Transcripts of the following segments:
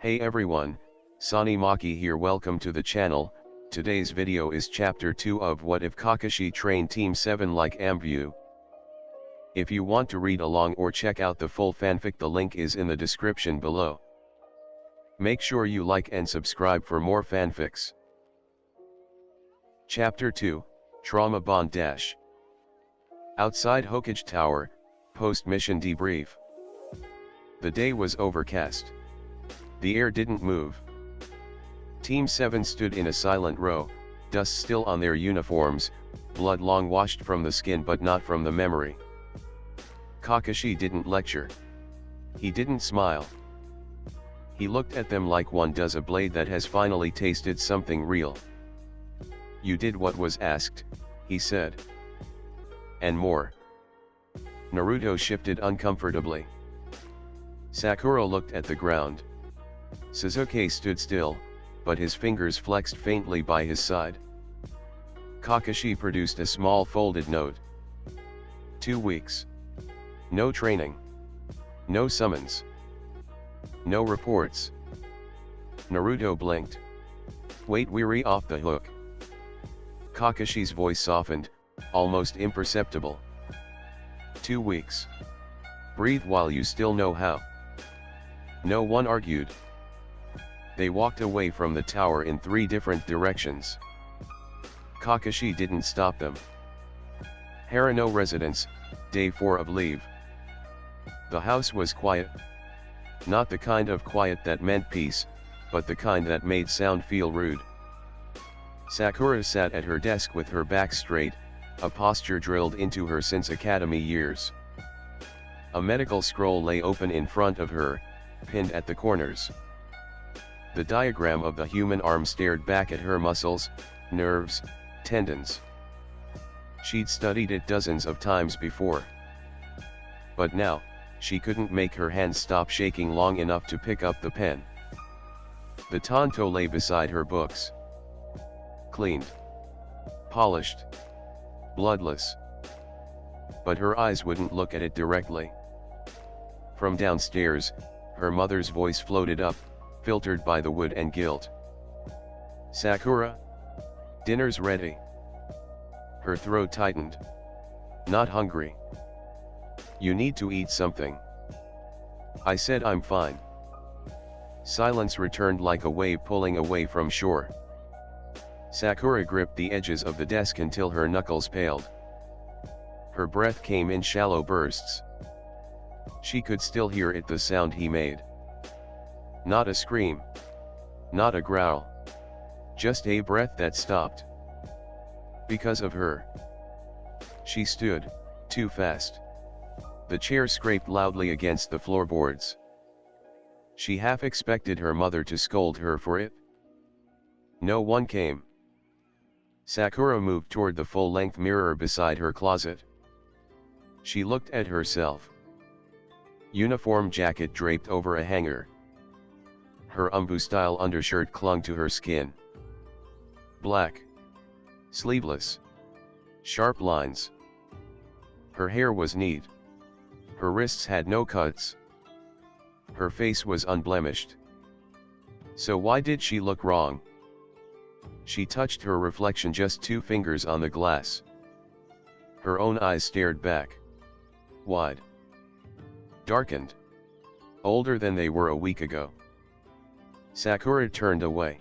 Hey everyone, Sanimaki here, welcome to the channel. Today's video is chapter 2 of What If Kakashi Trained Team 7 like ANBU. If you want to read along or check out the full fanfic, the link is in the description below. Make sure you like and subscribe for more fanfics. Chapter 2, Trauma Bond Dash. Outside Hokage Tower, post-mission debrief. The day was overcast. The air didn't move. Team 7 stood in a silent row, dust still on their uniforms, blood long washed from the skin but not from the memory. Kakashi didn't lecture. He didn't smile. He looked at them like one does a blade that has finally tasted something real. "You did what was asked," he said. "And more." Naruto shifted uncomfortably. Sakura looked at the ground. Sasuke stood still, but his fingers flexed faintly by his side. Kakashi produced a small folded note. 2 weeks. No training. No summons. No reports. Naruto blinked. "Wait, we're off the hook." Kakashi's voice softened, almost imperceptible. 2 weeks. Breathe while you still know how. No one argued. They walked away from the tower in 3 different directions. Kakashi didn't stop them. Harano residence, day 4 of leave. The house was quiet. Not the kind of quiet that meant peace, but the kind that made sound feel rude. Sakura sat at her desk with her back straight, a posture drilled into her since academy years. A medical scroll lay open in front of her, pinned at the corners. The diagram of the human arm stared back at her muscles, nerves, tendons. She'd studied it dozens of times before. But now, she couldn't make her hands stop shaking long enough to pick up the pen. The tanto lay beside her books. Cleaned. Polished. Bloodless. But her eyes wouldn't look at it directly. From downstairs, her mother's voice floated up, filtered by the wood and guilt. "Sakura? Dinner's ready." Her throat tightened. "Not hungry." "You need to eat something." "I said I'm fine." Silence returned like a wave pulling away from shore. Sakura gripped the edges of the desk until her knuckles paled. Her breath came in shallow bursts. She could still hear it, the sound he made. Not a scream. Not a growl. Just a breath that stopped. Because of her. She stood, too fast. The chair scraped loudly against the floorboards. She half expected her mother to scold her for it. No one came. Sakura moved toward the full-length mirror beside her closet. She looked at herself. Uniform jacket draped over a hanger. Her ANBU-style undershirt clung to her skin. Black. Sleeveless. Sharp lines. Her hair was neat. Her wrists had no cuts. Her face was unblemished. So why did she look wrong? She touched her reflection, just 2 fingers on the glass. Her own eyes stared back. Wide. Darkened. Older than they were a week ago. Sakura turned away.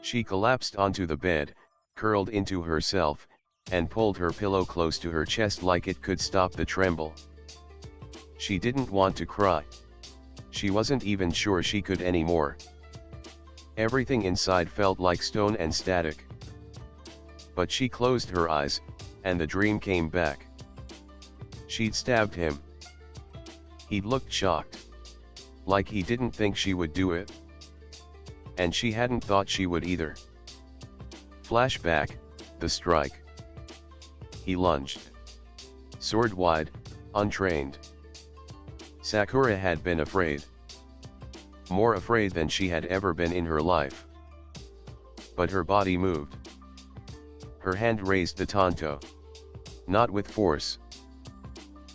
She collapsed onto the bed, curled into herself, and pulled her pillow close to her chest like it could stop the tremble. She didn't want to cry. She wasn't even sure she could anymore. Everything inside felt like stone and static. But she closed her eyes, and the dream came back. She'd stabbed him. He'd looked shocked. Like he didn't think she would do it. And she hadn't thought she would either. Flashback, the strike. He lunged. Sword wide, untrained. Sakura had been afraid. More afraid than she had ever been in her life. But her body moved. Her hand raised the tanto. Not with force.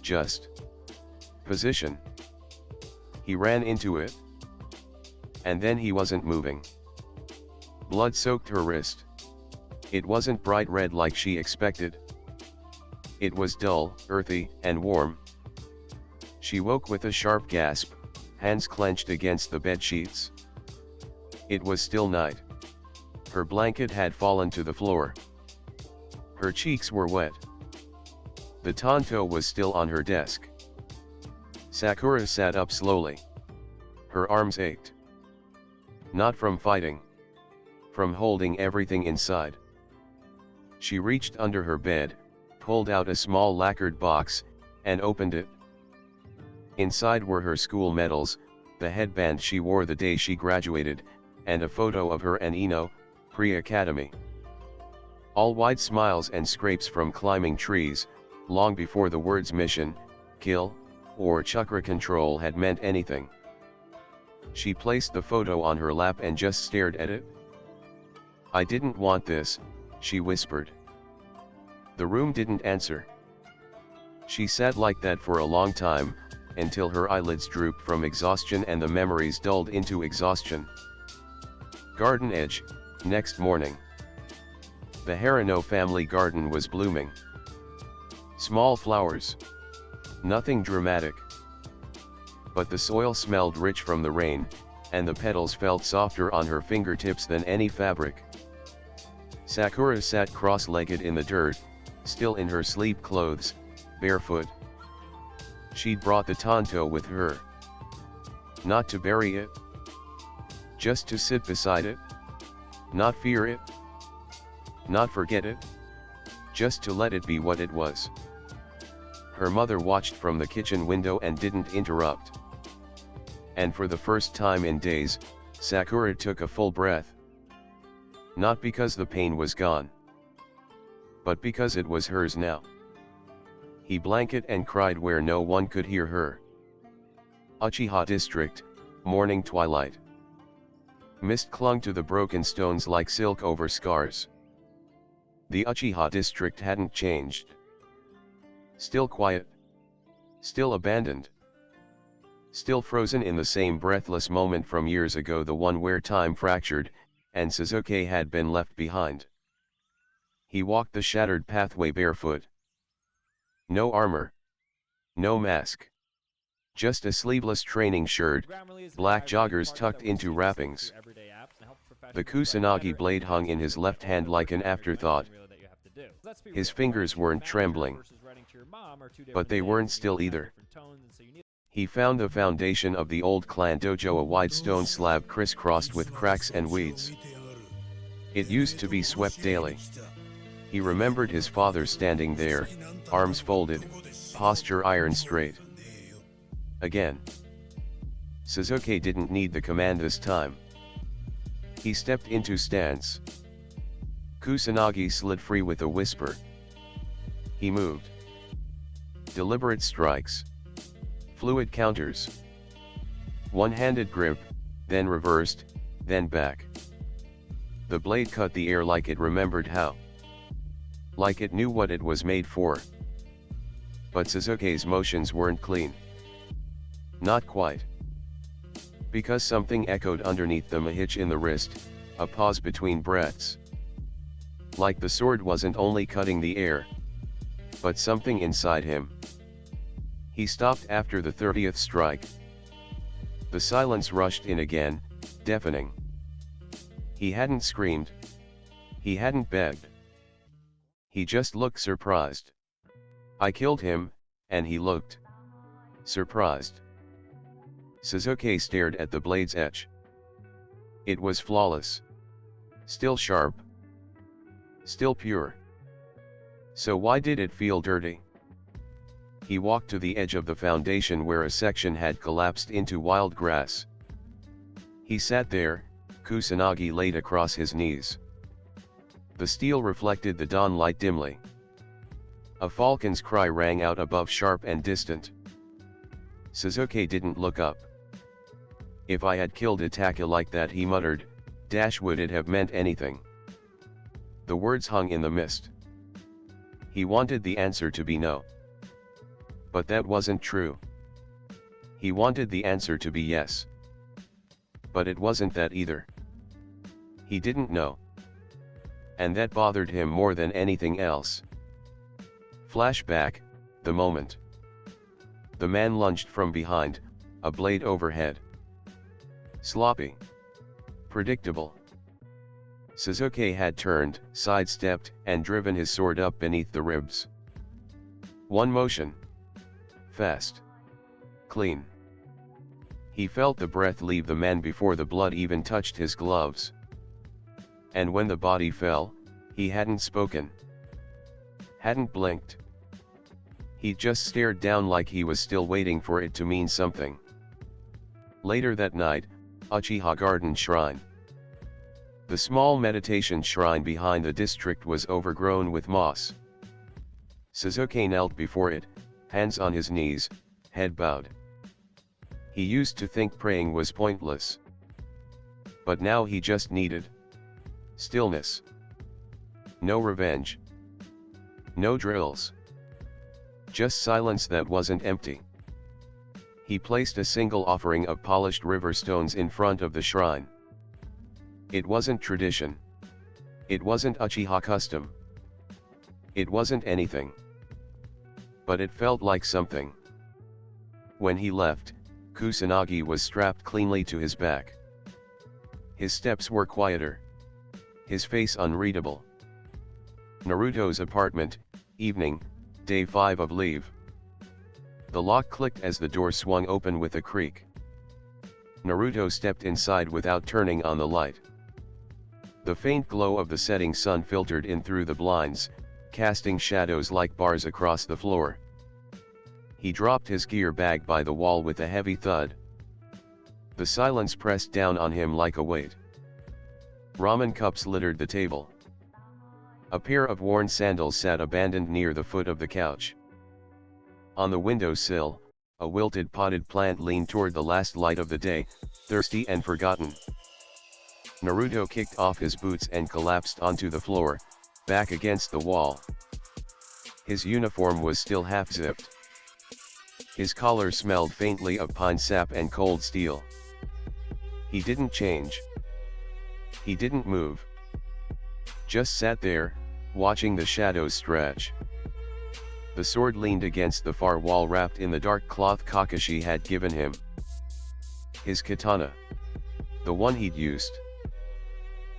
Just position. He ran into it. and then he wasn't moving. Blood soaked her wrist. It wasn't bright red like she expected. It was dull, earthy, and warm. She woke with a sharp gasp, hands clenched against the bed sheets. It was still night. Her blanket had fallen to the floor. Her cheeks were wet. The tanto was still on her desk. Sakura sat up slowly. Her arms ached. Not from fighting. From holding everything inside. She reached under her bed, pulled out a small lacquered box, and opened it. Inside were her school medals, the headband she wore the day she graduated, and a photo of her and Ino, pre-academy. All wide smiles and scrapes from climbing trees, long before the words mission, kill, or chakra control had meant anything. She placed the photo on her lap and just stared at it. "I didn't want this," she whispered. The room didn't answer. She sat like that for a long time, until her eyelids drooped from exhaustion and the memories dulled into exhaustion. Garden edge, next morning. The Harano family garden was blooming. Small flowers. Nothing dramatic. But the soil smelled rich from the rain, and the petals felt softer on her fingertips than any fabric. Sakura sat cross-legged in the dirt, still in her sleep clothes, barefoot. She'd brought the tanto with her. Not to bury it. Just to sit beside it. Not fear it. Not forget it. Just to let it be what it was. Her mother watched from the kitchen window and didn't interrupt. And for the first time in days, Sakura took a full breath. Not because the pain was gone, but because it was hers now. He blanket and cried where no one could hear her. Uchiha District, morning twilight. Mist clung to the broken stones like silk over scars. The Uchiha District hadn't changed. Still quiet. Still abandoned. Still frozen in the same breathless moment from years ago, the one where time fractured, and Sasuke had been left behind. He walked the shattered pathway barefoot. No armor. No mask. Just a sleeveless training shirt, black joggers tucked into wrappings. The Kusanagi blade hung in his left hand like an afterthought. His fingers weren't trembling. But they weren't still either. He found the foundation of the old clan dojo, a wide stone slab crisscrossed with cracks and weeds. It used to be swept daily. He remembered his father standing there, arms folded, posture iron straight. Again. Sasuke didn't need the command this time. He stepped into stance. Kusanagi slid free with a whisper. He moved. Deliberate strikes. Fluid counters. One-handed grip, then reversed, then back. The blade cut the air like it remembered how. Like it knew what it was made for. But Sasuke's motions weren't clean. Not quite. Because something echoed underneath them, a hitch in the wrist, a pause between breaths. Like the sword wasn't only cutting the air, but something inside him. He stopped after the 30th strike. The silence rushed in again, deafening. He hadn't screamed. He hadn't begged. He just looked surprised. I killed him, and he looked surprised. Sasuke stared at the blade's edge. It was flawless. Still sharp. Still pure. So why did it feel dirty? He walked to the edge of the foundation where a section had collapsed into wild grass. He sat there, Kusanagi laid across his knees. The steel reflected the dawn light dimly. A falcon's cry rang out above, sharp and distant. Sasuke didn't look up. If I had killed Itaka like that, he muttered, would it have meant anything? The words hung in the mist. He wanted the answer to be no. But that wasn't true. He wanted the answer to be yes. But it wasn't that either. He didn't know. And that bothered him more than anything else. Flashback, the moment. The man lunged from behind, a blade overhead. Sloppy. Predictable. Sasuke had turned, sidestepped, and driven his sword up beneath the ribs. One motion. Fast. Clean. He felt the breath leave the man before the blood even touched his gloves. And when the body fell, he hadn't spoken. Hadn't blinked. He just stared down like he was still waiting for it to mean something. Later that night, Uchiha Garden Shrine. The small meditation shrine behind the district was overgrown with moss. Sasuke knelt before it, hands on his knees, head bowed. He used to think praying was pointless. But now he just needed stillness. No revenge. No drills. Just silence that wasn't empty. He placed a single offering of polished river stones in front of the shrine. It wasn't tradition. It wasn't Uchiha custom. It wasn't anything. But it felt like something. When he left, Kusanagi was strapped cleanly to his back. His steps were quieter. His face unreadable. Naruto's apartment, evening, day 5 of leave. The lock clicked as the door swung open with a creak. Naruto stepped inside without turning on the light. The faint glow of the setting sun filtered in through the blinds, casting shadows like bars across the floor. He dropped his gear bag by the wall with a heavy thud. The silence pressed down on him like a weight. Ramen cups littered the table. A pair of worn sandals sat abandoned near the foot of the couch. On the windowsill, a wilted potted plant leaned toward the last light of the day, thirsty and forgotten. Naruto kicked off his boots and collapsed onto the floor, back against the wall. His uniform was still half-zipped. His collar smelled faintly of pine sap and cold steel. He didn't change. He didn't move. Just sat there, watching the shadows stretch. The sword leaned against the far wall wrapped in the dark cloth Kakashi had given him. His katana. The one he'd used.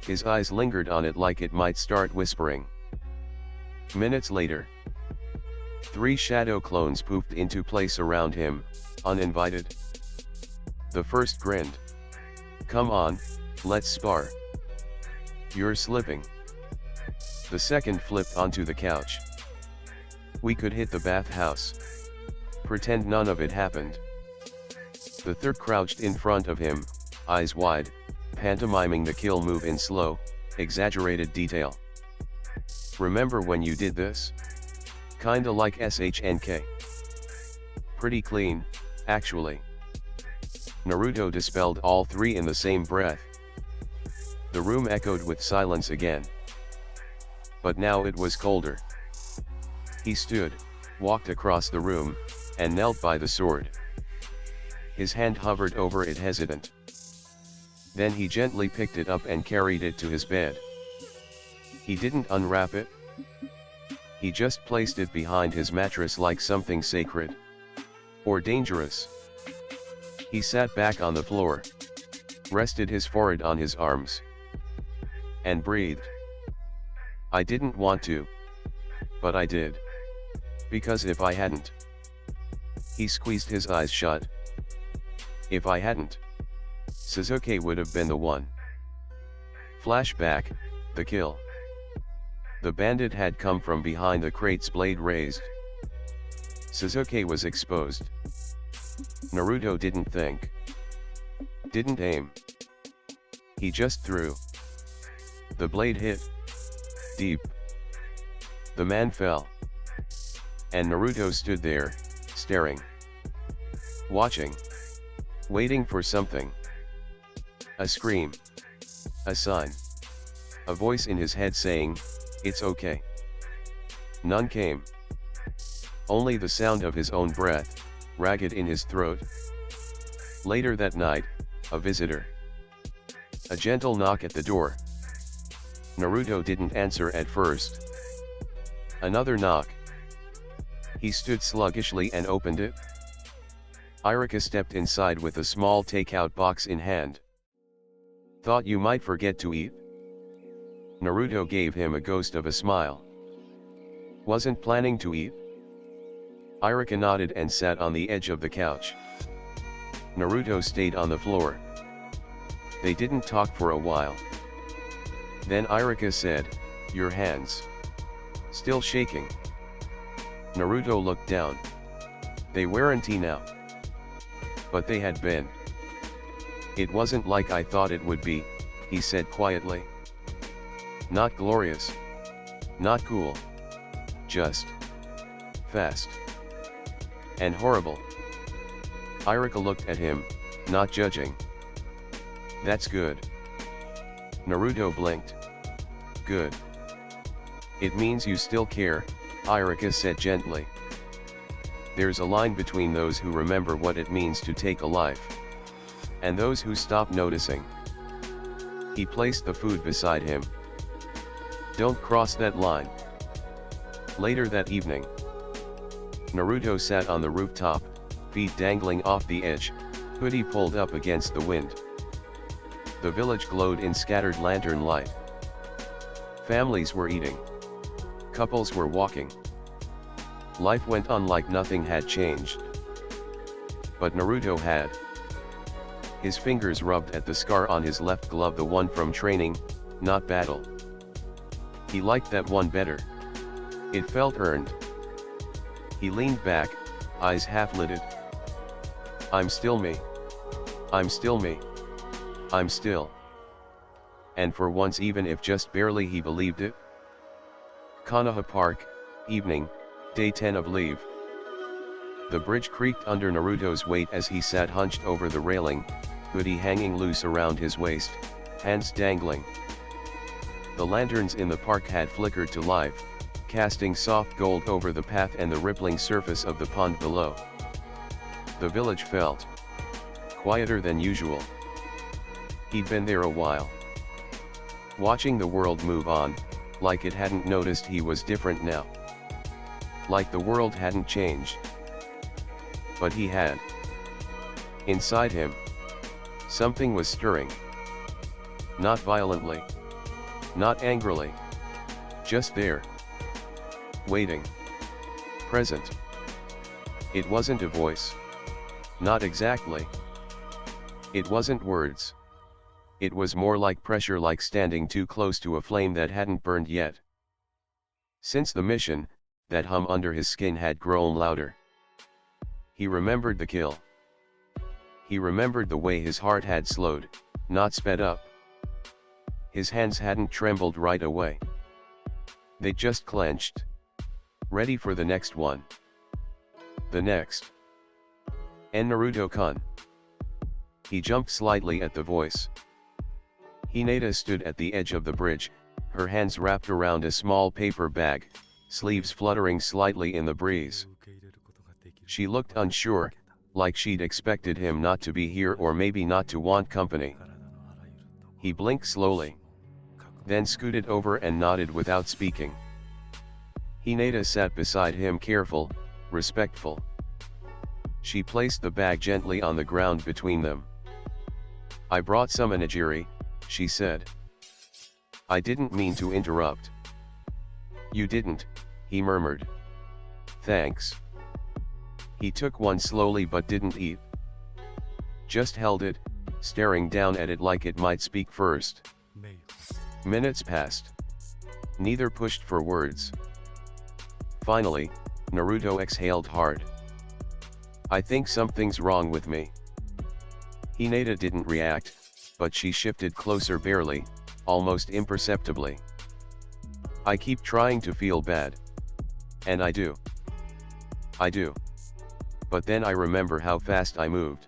His eyes lingered on it like it might start whispering. Minutes later, 3 shadow clones poofed into place around him, uninvited. The first grinned. "Come on, let's spar. You're slipping." The second flipped onto the couch. "We could hit the bathhouse. Pretend none of it happened." The third crouched in front of him, eyes wide, pantomiming the kill move in slow, exaggerated detail. "Remember when you did this? Kinda like SHNK. Pretty clean, actually." Naruto dispelled all 3 in the same breath. The room echoed with silence again. But now it was colder. He stood, walked across the room, and knelt by the sword. His hand hovered over it hesitant. Then he gently picked it up and carried it to his bed. He didn't unwrap it. He just placed it behind his mattress like something sacred. Or dangerous. He sat back on the floor. Rested his forehead on his arms. And breathed. "I didn't want to. But I did. Because if I hadn't..." He squeezed his eyes shut. "If I hadn't, Sasuke would have been the one." Flashback, the kill. The bandit had come from behind the crate's blade raised. Sasuke was exposed. Naruto didn't think. Didn't aim. He just threw. The blade hit. Deep. The man fell. And Naruto stood there, staring. Watching. Waiting for something. A scream. A sign. A voice in his head saying, "It's okay." None came. Only the sound of his own breath, ragged in his throat. Later that night, a visitor. A gentle knock at the door. Naruto didn't answer at first. Another knock. He stood sluggishly and opened it. Iruka stepped inside with a small takeout box in hand. Thought you might forget to eat? Naruto gave him a ghost of a smile. Wasn't planning to eat? Iruka nodded and sat on the edge of the couch. Naruto stayed on the floor. They didn't talk for a while. Then Iruka said, "Your hands. Still shaking?" Naruto looked down. They weren't now. But they had been. It wasn't like I thought it would be, he said quietly. Not glorious. Not cool. Just fast. And horrible. Iruka looked at him, not judging. That's good. Naruto blinked. Good. It means you still care, Iruka said gently. There's a line between those who remember what it means to take a life, and those who stop noticing. He placed the food beside him. Don't cross that line. Later that evening, Naruto sat on the rooftop, feet dangling off the edge, hoodie pulled up against the wind. The village glowed in scattered lantern light. Families were eating. Couples were walking. Life went on like nothing had changed. But Naruto had. His fingers rubbed at the scar on his left glove, the one from training, not battle. He liked that one better. It felt earned. He leaned back, eyes half-lidded. I'm still me. I'm still me. I'm still. And for once, even if just barely, he believed it. Konoha Park, evening, day 10 of leave. The bridge creaked under Naruto's weight as he sat hunched over the railing, hoodie hanging loose around his waist, hands dangling. The lanterns in the park had flickered to life, casting soft gold over the path and the rippling surface of the pond below. The village felt quieter than usual. He'd been there a while, watching the world move on, like it hadn't noticed he was different now. Like the world hadn't changed. But he had. Inside him, something was stirring. Not violently. Not angrily. Just there. Waiting. Present. It wasn't a voice. Not exactly. It wasn't words. It was more like pressure, like standing too close to a flame that hadn't burned yet. Since the mission, that hum under his skin had grown louder. He remembered the kill. He remembered the way his heart had slowed, not sped up. His hands hadn't trembled right away. They just clenched. Ready for the next one. The next. And Naruto-kun. He jumped slightly at the voice. Hinata stood at the edge of the bridge, her hands wrapped around a small paper bag, sleeves fluttering slightly in the breeze. She looked unsure, like she'd expected him not to be here or maybe not to want company. He blinked slowly, then scooted over and nodded without speaking. Hinata sat beside him, careful, respectful. She placed the bag gently on the ground between them. I brought some onigiri, she said. I didn't mean to interrupt. You didn't, he murmured. Thanks. He took one slowly but didn't eat. Just held it, staring down at it like it might speak first. Minutes passed. Neither pushed for words. Finally, Naruto exhaled hard. I think something's wrong with me. Hinata didn't react, but she shifted closer barely, almost imperceptibly. I keep trying to feel bad. And I do. I do. But then I remember how fast I moved.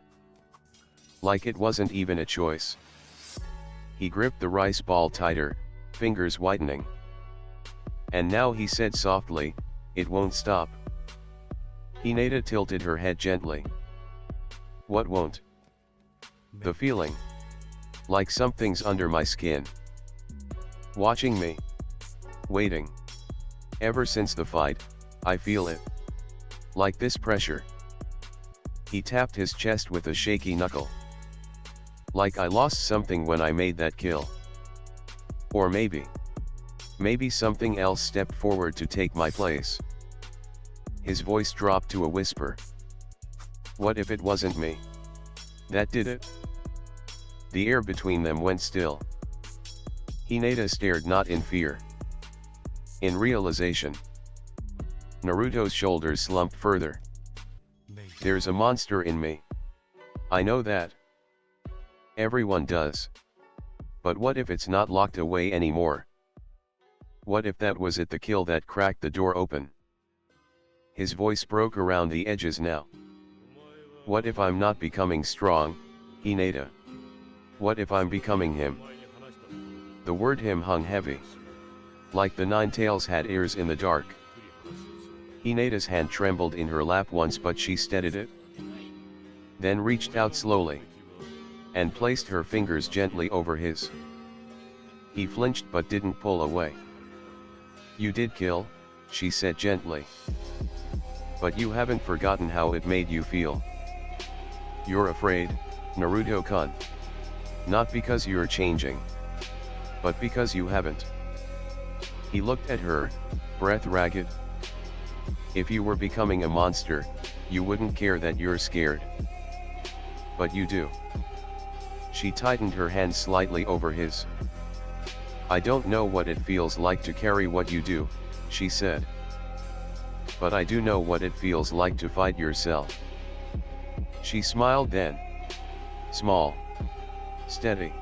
Like it wasn't even a choice. He gripped the rice ball tighter, fingers whitening. And now, he said softly, it won't stop. Hinata tilted her head gently. What won't? The feeling. Like something's under my skin. Watching me. Waiting. Ever since the fight, I feel it. Like this pressure. He tapped his chest with a shaky knuckle. Like I lost something when I made that kill. Or maybe something else stepped forward to take my place. His voice dropped to a whisper. What if it wasn't me that did it? The air between them went still. Hinata stared, not in fear, in realization. Naruto's shoulders slumped further. There's a monster in me. I know that. Everyone does. But what if it's not locked away anymore? What if that was it, the kill that cracked the door open? His voice broke around the edges now. What if I'm not becoming strong, Hinata? What if I'm becoming him? The word him hung heavy. Like the nine tails had ears in the dark. Hinata's hand trembled in her lap once, but she steadied it. Then reached out slowly. And placed her fingers gently over his. He flinched but didn't pull away. You did kill, she said gently. But you haven't forgotten how it made you feel. You're afraid, Naruto-kun. Not because you're changing. But because you haven't. He looked at her, breath ragged. If you were becoming a monster, you wouldn't care that you're scared. But you do. She tightened her hand slightly over his. I don't know what it feels like to carry what you do, she said. But I do know what it feels like to fight yourself. She smiled then. Small. Steady.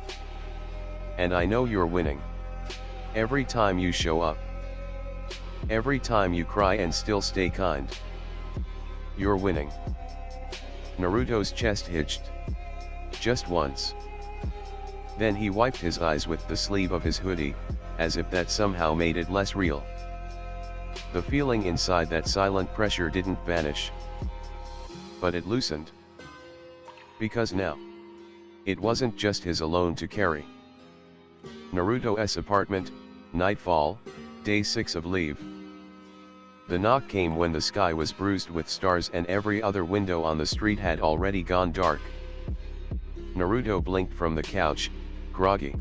And I know you're winning. Every time you show up. Every time you cry and still stay kind. You're winning. Naruto's chest hitched. Just once. Then he wiped his eyes with the sleeve of his hoodie, as if that somehow made it less real. The feeling inside that silent pressure didn't vanish. But it loosened. Because now, it wasn't just his alone to carry. Naruto's apartment, nightfall, day 6 of leave. The knock came when the sky was bruised with stars and every other window on the street had already gone dark. Naruto blinked from the couch, groggy.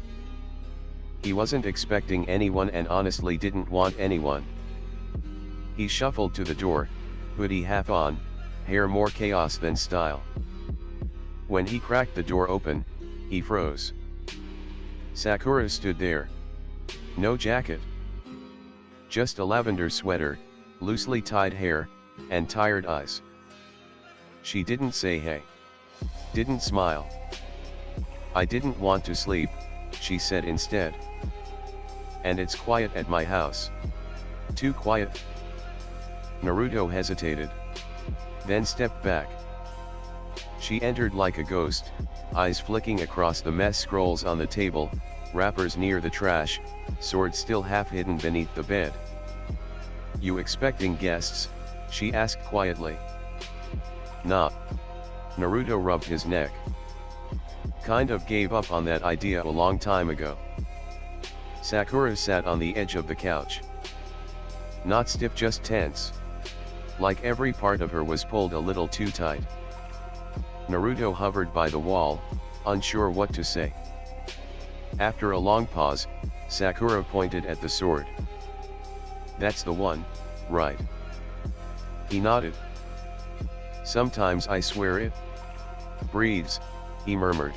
He wasn't expecting anyone and honestly didn't want anyone. He shuffled to the door, hoodie half on, hair more chaos than style. When he cracked the door open, he froze. Sakura stood there. No jacket. Just a lavender sweater, loosely tied hair, and tired eyes. She didn't say hey. Didn't smile. I didn't want to sleep, she said instead. And it's quiet at my house. Too quiet. Naruto hesitated. Then stepped back. She entered like a ghost, eyes flicking across the mess scrolls on the table, wrappers near the trash, sword still half hidden beneath the bed. You expecting guests? She asked quietly. Nah. Naruto rubbed his neck. Kind of gave up on that idea a long time ago. Sakura sat on the edge of the couch. Not stiff, just tense. Like every part of her was pulled a little too tight. Naruto hovered by the wall, unsure what to say. After a long pause, Sakura pointed at the sword. That's the one, right? He nodded. Sometimes I swear it breathes, he murmured.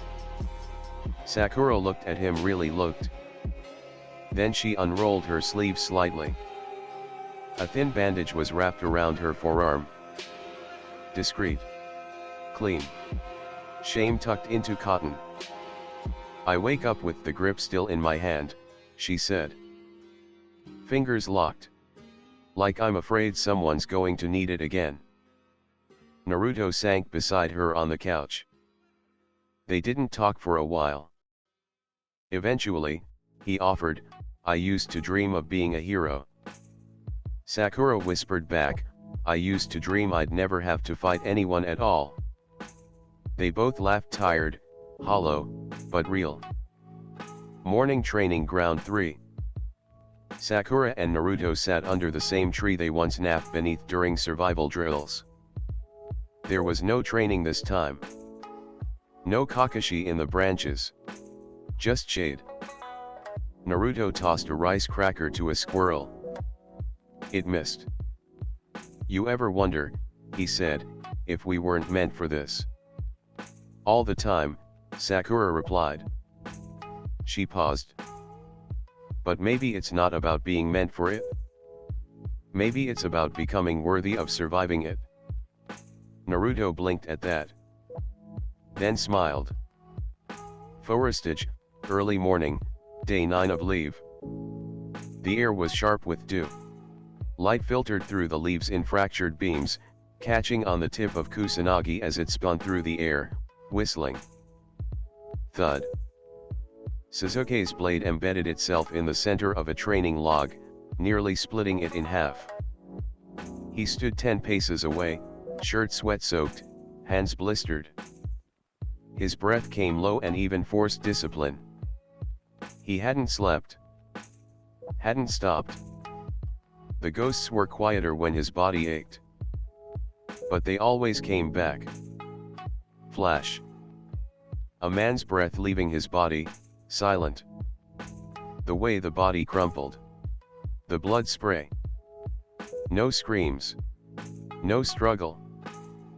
Sakura looked at him, really looked. Then she unrolled her sleeve slightly. A thin bandage was wrapped around her forearm. Discreet. Clean. Shame tucked into cotton. I wake up with the grip still in my hand, she said. Fingers locked. Like I'm afraid someone's going to need it again. Naruto sank beside her on the couch. They didn't talk for a while. Eventually, he offered, I used to dream of being a hero. Sakura whispered back, I used to dream I'd never have to fight anyone at all. They both laughed, tired, hollow, but real. Morning Training Ground 3. Sakura and Naruto sat under the same tree they once napped beneath during survival drills. There was no training this time. No Kakashi in the branches. Just shade. Naruto tossed a rice cracker to a squirrel. It missed. "You ever wonder," he said, "if we weren't meant for this?" "All the time," Sakura replied. She paused. "But maybe it's not about being meant for it. Maybe it's about becoming worthy of surviving it." Naruto blinked at that. Then smiled. Forestage, early morning, day 9 of leave. The air was sharp with dew. Light filtered through the leaves in fractured beams, catching on the tip of Kusanagi as it spun through the air, whistling. Thud. Sasuke's blade embedded itself in the center of a training log, nearly splitting it in half. He stood 10 paces away, shirt sweat-soaked, hands blistered. His breath came low and even forced discipline. He hadn't slept. Hadn't stopped. The ghosts were quieter when his body ached. But they always came back. Flash. A man's breath leaving his body, silent. The way the body crumpled. The blood spray. No screams. No struggle.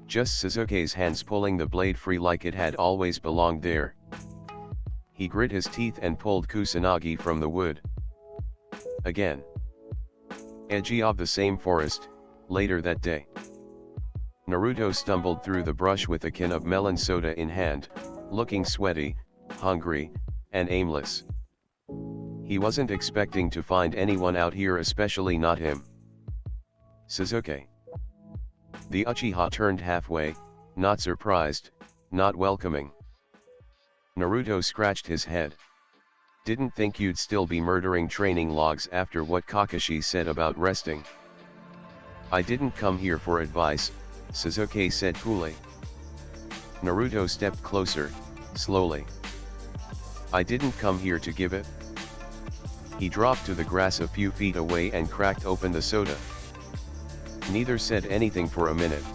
Just Sasuke's hands pulling the blade free like it had always belonged there. He grit his teeth and pulled Kusanagi from the wood. Again. Edgy of the same forest, later that day. Naruto stumbled through the brush with a can of melon soda in hand, looking sweaty, hungry, and aimless. He wasn't expecting to find anyone out here, especially not him. Sasuke. The Uchiha turned halfway, not surprised, not welcoming. Naruto scratched his head. "Didn't think you'd still be murdering training logs after what Kakashi said about resting." "I didn't come here for advice," Sasuke said coolly. Naruto stepped closer, slowly. "I didn't come here to give it." He dropped to the grass a few feet away and cracked open the soda. Neither said anything for a minute.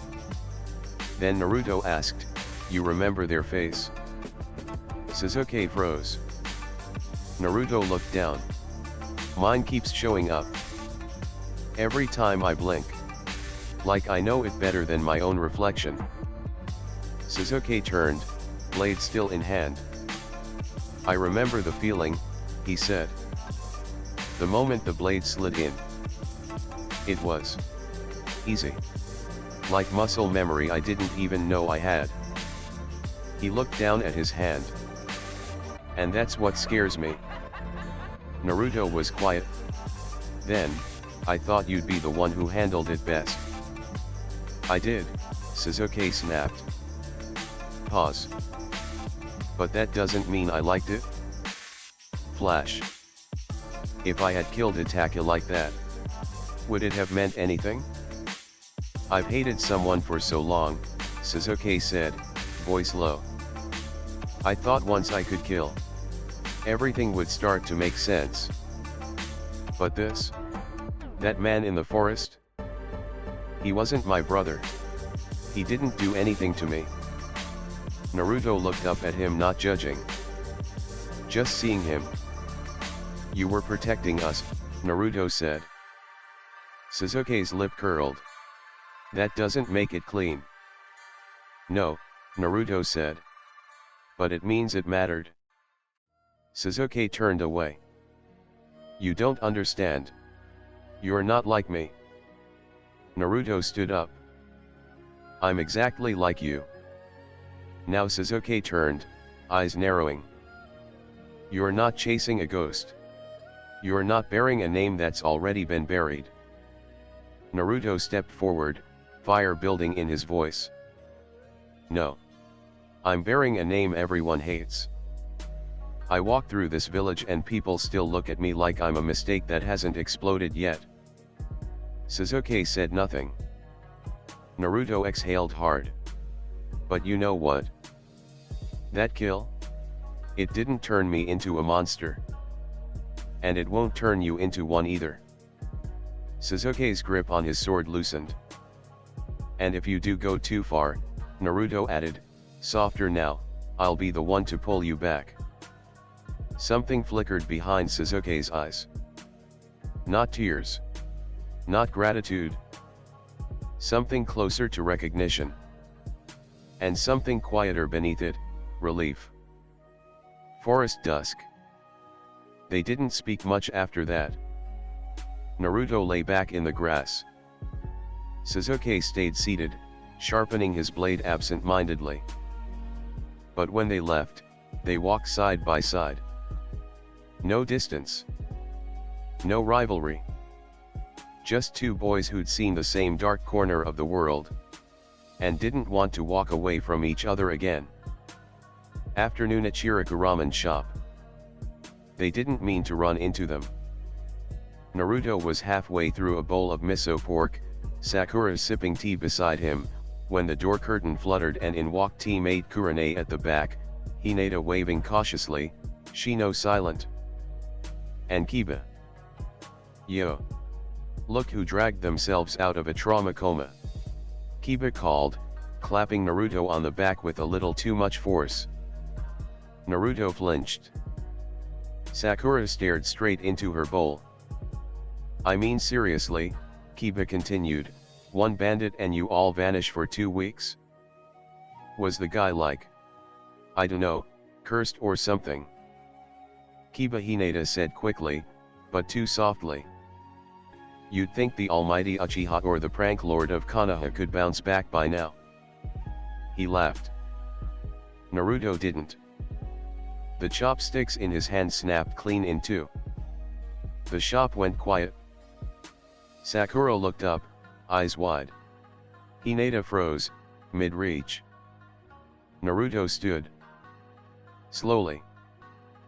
Then Naruto asked, "You remember their face?" Sasuke froze. Naruto looked down. "Mine keeps showing up. Every time I blink. Like I know it better than my own reflection." Sasuke turned, blade still in hand. "I remember the feeling," he said. "The moment the blade slid in. It was easy. Like muscle memory I didn't even know I had." He looked down at his hand. "And that's what scares me." Naruto was quiet. "Then, I thought you'd be the one who handled it best." "I did," Sasuke snapped. Pause. "But that doesn't mean I liked it." Flash. "If I had killed Itachi like that, would it have meant anything?" "I've hated someone for so long," Sasuke said, voice low. "I thought once I could kill, everything would start to make sense. But this? That man in the forest? He wasn't my brother. He didn't do anything to me." Naruto looked up at him, not judging. Just seeing him. "You were protecting us," Naruto said. Sasuke's lip curled. "That doesn't make it clean." "No," Naruto said. "But it means it mattered." Sasuke turned away. "You don't understand. You're not like me." Naruto stood up. "I'm exactly like you." Now Sasuke turned, eyes narrowing. "You're not chasing a ghost. You're not bearing a name that's already been buried." Naruto stepped forward, fire building in his voice. "No. I'm bearing a name everyone hates. I walk through this village and people still look at me like I'm a mistake that hasn't exploded yet." Sasuke said nothing. Naruto exhaled hard. "But you know what? That kill? It didn't turn me into a monster. And it won't turn you into one either. Sasuke's grip on his sword loosened. And if you do go too far, Naruto added, softer now, I'll be the one to pull you back. Something flickered behind Sasuke's eyes. Not tears. Not gratitude. Something closer to recognition. And something quieter beneath it, relief. Forest dusk. They didn't speak much after that. Naruto lay back in the grass. Sasuke stayed seated, sharpening his blade absent-mindedly. But when they left, they walked side by side. No distance. No rivalry. Just two boys who'd seen the same dark corner of the world, and didn't want to walk away from each other again. Afternoon at Chiraku ramen shop. They didn't mean to run into them. Naruto was halfway through a bowl of miso pork, Sakura sipping tea beside him, when the door curtain fluttered and in walked teammate Kurane at the back, Hinata waving cautiously, Shino silent. And Kiba. Yo. Look who dragged themselves out of a trauma coma. Kiba called, clapping Naruto on the back with a little too much force. Naruto flinched. Sakura stared straight into her bowl. I mean seriously, Kiba continued, one bandit and you all vanish for 2 weeks? Was the guy like, I dunno, cursed or something? Kiba Hinata said quickly, but too softly. You'd think the almighty Uchiha or the prank lord of Konoha could bounce back by now. He laughed. Naruto didn't. The chopsticks in his hand snapped clean in two. The shop went quiet. Sakura looked up, eyes wide. Hinata froze, mid-reach. Naruto stood. Slowly.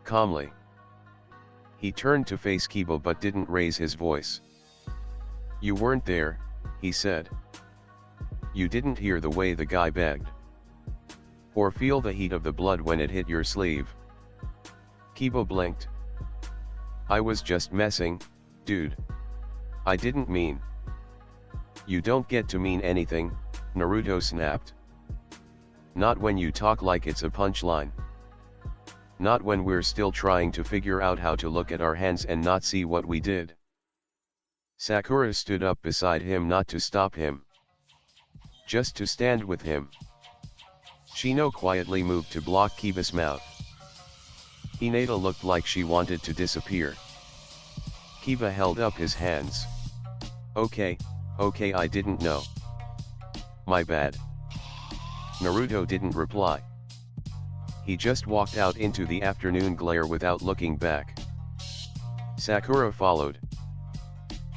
Calmly. He turned to face Kiba but didn't raise his voice. You weren't there, he said. You didn't hear the way the guy begged. Or feel the heat of the blood when it hit your sleeve. Kiba blinked. I was just messing, dude. I didn't mean. You don't get to mean anything, Naruto snapped. Not when you talk like it's a punchline. Not when we're still trying to figure out how to look at our hands and not see what we did. Sakura stood up beside him, not to stop him. Just to stand with him. Shino quietly moved to block Kiba's mouth. Hinata looked like she wanted to disappear. Kiba held up his hands. Okay, I didn't know. My bad. Naruto didn't reply. He just walked out into the afternoon glare without looking back. Sakura followed.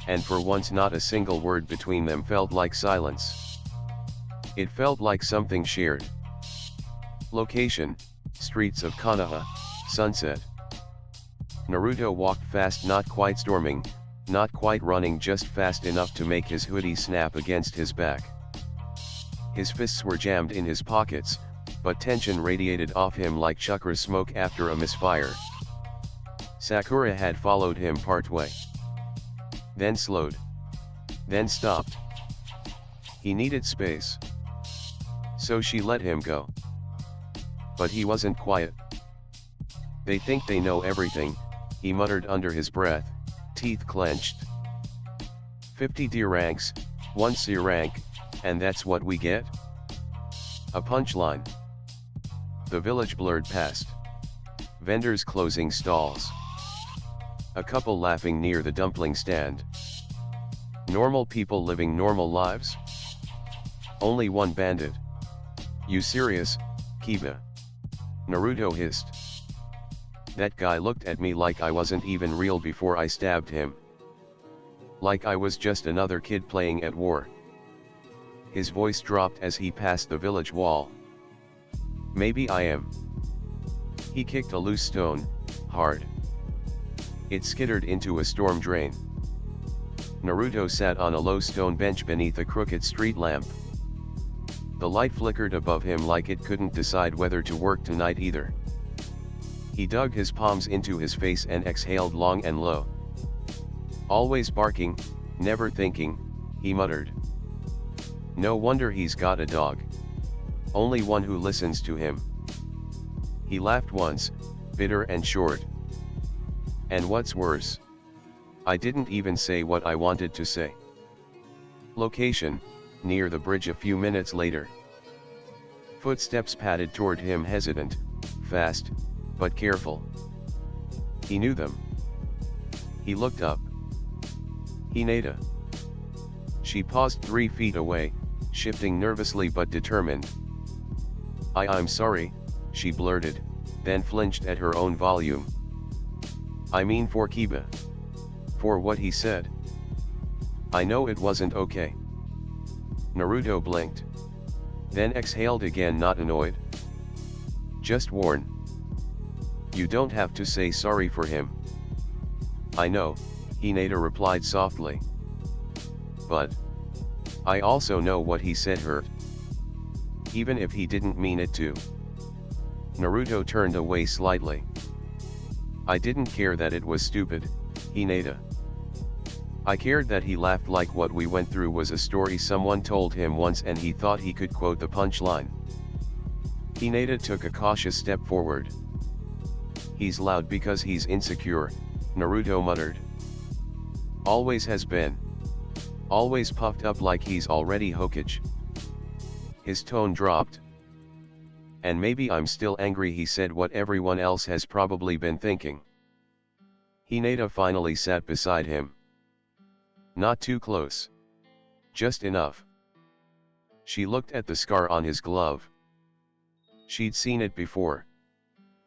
And for once not a single word between them felt like silence. It felt like something shared. Location, streets of Konoha, sunset. Naruto walked fast, not quite storming, not quite running, just fast enough to make his hoodie snap against his back. His fists were jammed in his pockets, but tension radiated off him like chakra smoke after a misfire. Sakura had followed him partway. Then slowed. Then stopped. He needed space. So she let him go. But he wasn't quiet. They think they know everything, he muttered under his breath, teeth clenched. 50 D ranks, 1 C rank, and that's what we get? A punchline. The village blurred past. Vendors closing stalls. A couple laughing near the dumpling stand. Normal people living normal lives? Only one bandit. You serious, Kiba? Naruto hissed. That guy looked at me like I wasn't even real before I stabbed him. Like I was just another kid playing at war. His voice dropped as he passed the village wall. Maybe I am. He kicked a loose stone, hard. It skittered into a storm drain. Naruto sat on a low stone bench beneath a crooked street lamp. The light flickered above him like it couldn't decide whether to work tonight either. He dug his palms into his face and exhaled long and low. Always barking, never thinking, he muttered. No wonder he's got a dog. Only one who listens to him. He laughed once, bitter and short. And what's worse? I didn't even say what I wanted to say. Location, near the bridge a few minutes later. Footsteps padded toward him, hesitant, fast, but careful. He knew them. He looked up. Hinata. She paused 3 feet away, shifting nervously but determined. I'm sorry, she blurted, then flinched at her own volume. I mean for Kiba. For what he said. I know it wasn't okay. Naruto blinked. Then exhaled again, not annoyed. Just warn. You don't have to say sorry for him. I know, Hinata replied softly. But I also know what he said hurt. Even if he didn't mean it to. Naruto turned away slightly. I didn't care that it was stupid, Hinata. I cared that he laughed like what we went through was a story someone told him once and he thought he could quote the punchline. Hinata took a cautious step forward. He's loud because he's insecure, Naruto muttered. Always has been. Always puffed up like he's already Hokage. His tone dropped. And maybe I'm still angry, he said what everyone else has probably been thinking. Hinata finally sat beside him. Not too close. Just enough. She looked at the scar on his glove. She'd seen it before.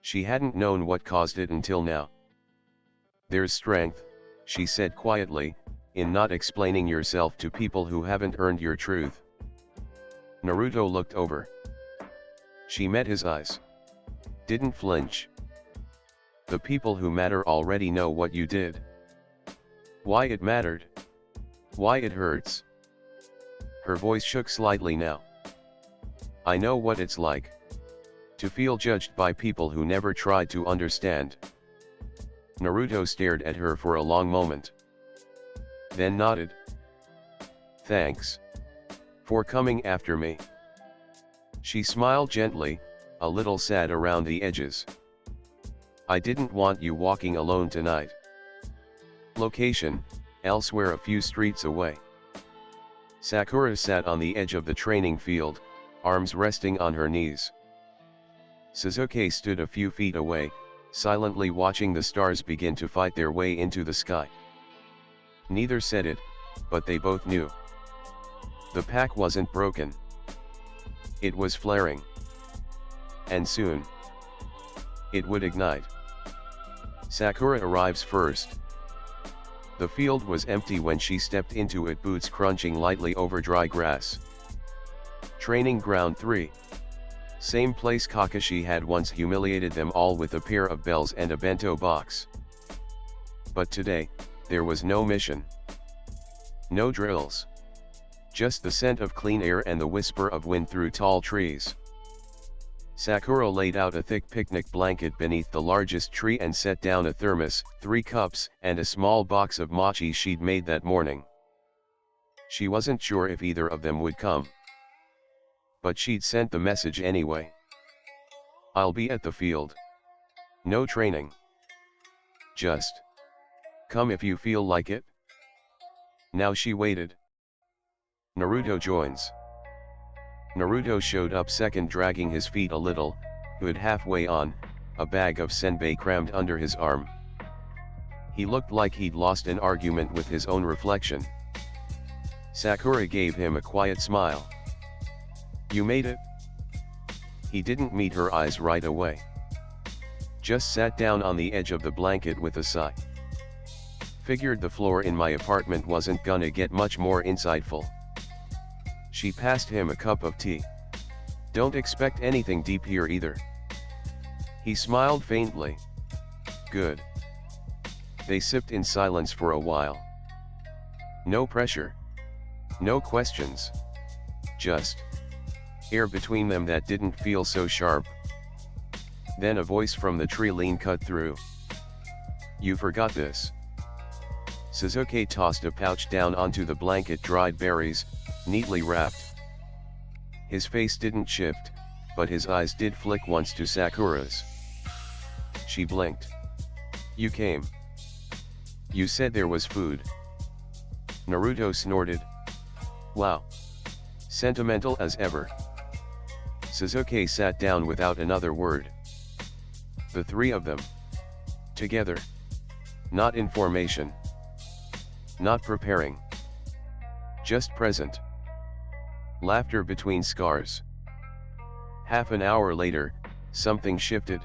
She hadn't known what caused it until now. There's strength, she said quietly, in not explaining yourself to people who haven't earned your truth. Naruto looked over. She met his eyes. Didn't flinch. The people who matter already know what you did. Why it mattered. Why it hurts. Her voice shook slightly now. I know what it's like. To feel judged by people who never tried to understand. Naruto stared at her for a long moment. Then nodded. Thanks. For coming after me. She smiled gently, a little sad around the edges. I didn't want you walking alone tonight. Location, elsewhere a few streets away. Sakura sat on the edge of the training field, arms resting on her knees. Sasuke stood a few feet away, silently watching the stars begin to fight their way into the sky. Neither said it, but they both knew. The pack wasn't broken. It was flaring. And soon, it would ignite. Sakura arrives first. The field was empty when she stepped into it, boots crunching lightly over dry grass. Training ground 3. Same place Kakashi had once humiliated them all with a pair of bells and a bento box. But today, there was no mission. No drills. Just the scent of clean air and the whisper of wind through tall trees. Sakura laid out a thick picnic blanket beneath the largest tree and set down a thermos, 3 cups, and a small box of mochi she'd made that morning. She wasn't sure if either of them would come. But she'd sent the message anyway. I'll be at the field. No training. Just come if you feel like it. Now she waited. Naruto joins. Naruto showed up second, dragging his feet a little, hood halfway on, a bag of senbei crammed under his arm. He looked like he'd lost an argument with his own reflection. Sakura gave him a quiet smile. You made it? He didn't meet her eyes right away. Just sat down on the edge of the blanket with a sigh. Figured the floor in my apartment wasn't gonna get much more insightful. She passed him a cup of tea. Don't expect anything deep here either. He smiled faintly. Good. They sipped in silence for a while. No pressure. No questions. Just air between them that didn't feel so sharp. Then a voice from the tree lean cut through. You forgot this. Sasuke tossed a pouch down onto the blanket, dried berries, neatly wrapped. His face didn't shift, but his eyes did flick once to Sakura's. She blinked. You came. You said there was food. Naruto snorted. Wow. Sentimental as ever. Sasuke sat down without another word. The three of them. Together. Not in formation. Not preparing. Just present. Laughter between scars. Half an hour later, something shifted.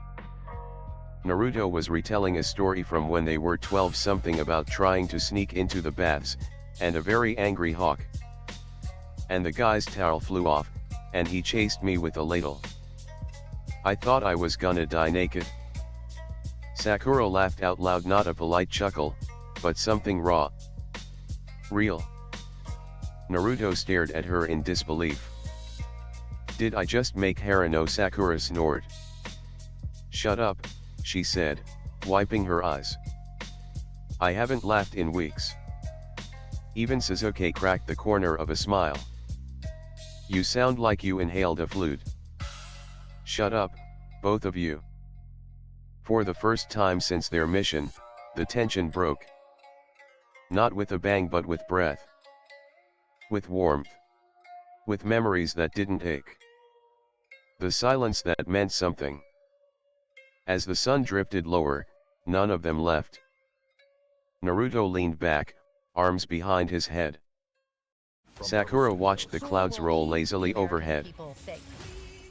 Naruto was retelling a story from when they were 12 something about trying to sneak into the baths, and a very angry hawk. And the guy's towel flew off, and he chased me with a ladle. I thought I was gonna die naked. Sakura laughed out loud, not a polite chuckle, but something raw. Real. Naruto stared at her in disbelief. Did I just make Haruno? Sakura snored. Shut up, she said, wiping her eyes. I haven't laughed in weeks. Even Sasuke cracked the corner of a smile. You sound like you inhaled a flute. Shut up, both of you. For the first time since their mission, the tension broke. Not with a bang but with breath. With warmth. With memories that didn't ache. The silence that meant something. As the sun drifted lower, none of them left. Naruto leaned back, arms behind his head. Sakura watched the clouds roll lazily overhead.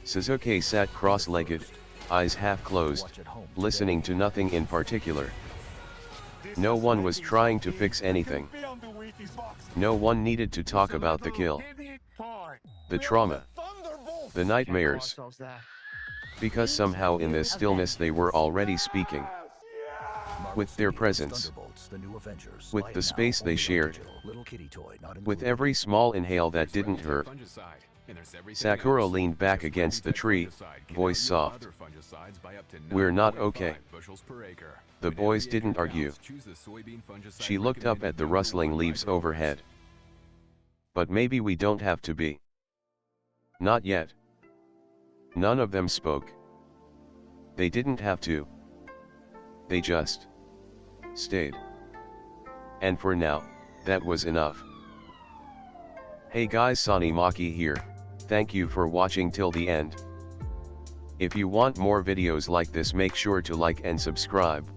Sasuke sat cross-legged, eyes half closed, listening to nothing in particular. No one was trying to fix anything. No one needed to talk about the kill. The trauma. The nightmares. Because somehow in this stillness they were already speaking. With their presence. With the space they shared. With every small inhale that didn't hurt. Sakura leaned back against the tree, voice soft. We're not okay. The boys didn't argue. She looked up at the rustling leaves overhead. But maybe we don't have to be. Not yet. None of them spoke. They didn't have to. They just stayed. And for now, that was enough. Hey guys, Sanimaki here. Thank you for watching till the end. If you want more videos like this, make sure to like and subscribe.